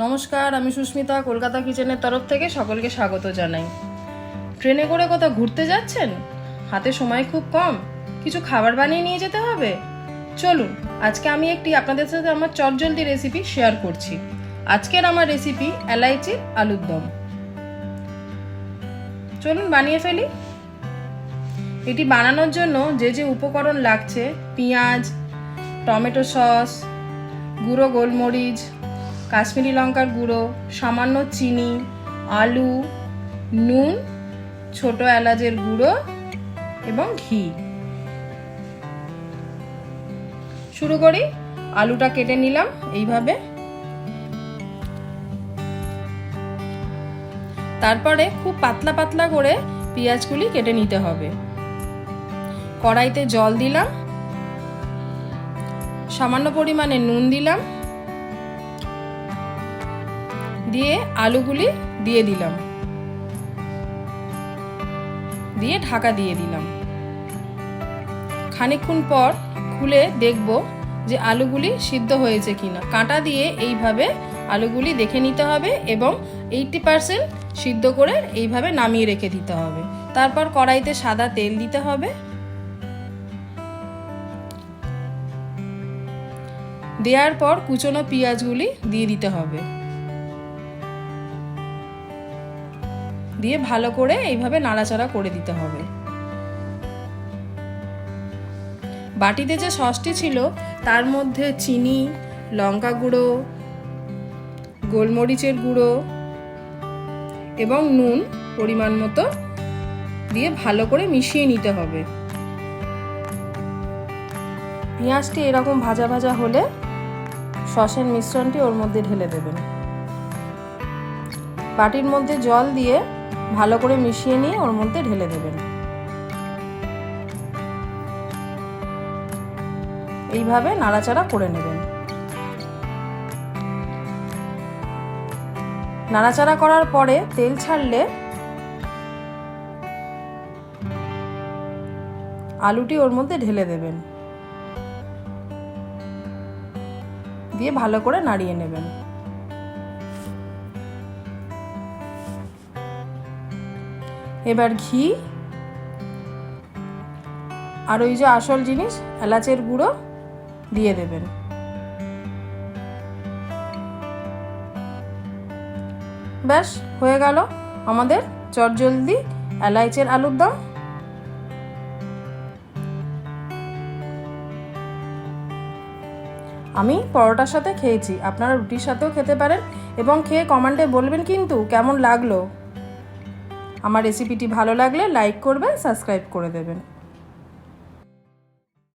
নমস্কার, আমি সুস্মিতা কলকাতা কিচেনের তরফ থেকে সকলকে স্বাগত জানাই। ট্রেনে করে কোথাও ঘুরতে যাচ্ছেন? হাতে সময় খুব কম, কিছু খাবার বানিয়ে নিয়ে যেতে হবে। চলুন, আজকে আমি একটি আপনাদের সাথে আমার চটজলদি রেসিপি শেয়ার করছি। আজকের আমার রেসিপি এলাইচির আলুর দম। চলুন বানিয়ে ফেলি। এটি বানানোর জন্য যে যে উপকরণ লাগছে: পেঁয়াজ, টমেটো সস, গুঁড়ো গোলমরিচ, কাশ্মীরি লঙ্কার গুঁড়ো, সামান্য চিনি, আলু, নুন, ছোট এলাচের গুঁড়ো এবং ঘি। শুরু করি। আলুটা কেটে নিলাম এইভাবে। তারপরে খুব পাতলা পাতলা করে পেঁয়াজগুলি কেটে নিতে হবে। কড়াইতে জল দিলাম, সামান্য পরিমাণে নুন দিলাম, দিয়ে আলুগুলি দিয়ে দিলাম, দিয়ে ঢাকা দিয়ে দিলাম। খানিকক্ষণ পর খুলে দেখব যে আলুগুলি সিদ্ধ হয়েছে কিনা। কাঁটা দিয়ে এইভাবে আলুগুলি দেখে নিতে হবে এবং 80% সিদ্ধ করে এইভাবে নামিয়ে রেখে দিতে হবে। তারপর কড়াইতে সাদা তেল দিতে হবে। দেওয়ার পর কুচনো পেঁয়াজগুলি দিয়ে দিতে হবে, দিয়ে ভালো করে এইভাবে নাড়াচাড়া করে দিতে হবে। বাটিতে যে সসটি ছিল তার মধ্যে চিনি, লঙ্কা গুঁড়ো, গোলমরিচের গুঁড়ো এবং নুন পরিমাণ মতো দিয়ে ভালো করে মিশিয়ে নিতে হবে। পেঁয়াজটি এরকম ভাজা ভাজা হলে সসের মিশ্রণটি ওর মধ্যে ঢেলে দেবেন। বাটির মধ্যে জল দিয়ে ভালো করে মিশিয়ে নিয়ে ওর মধ্যে ঢেলে দেবেন। এইভাবে নাড়াচাড়া করে নেবেন। নাড়াচাড়া করার পরে তেল ছাড়লে আলুটি ওর মধ্যে ঢেলে দেবেন, দিয়ে ভালো করে নাড়িয়ে নেবেন। এবার ঘি আর ওই যে আসল জিনিস এলাচের গুঁড়ো দিয়ে দেবেন। ব্যাস হয়ে গেল আমাদের চটজলদি এলাইচের আলুর দম। আমি পরোটার সাথে খেয়েছি, আপনারা রুটির সাথেও খেতে পারেন এবং খেয়ে কমেন্টে বলবেন কিন্তু কেমন লাগলো। আমার রেসিপিটি ভালো লাগলে লাইক করবেন, সাবস্ক্রাইব করে দেবেন।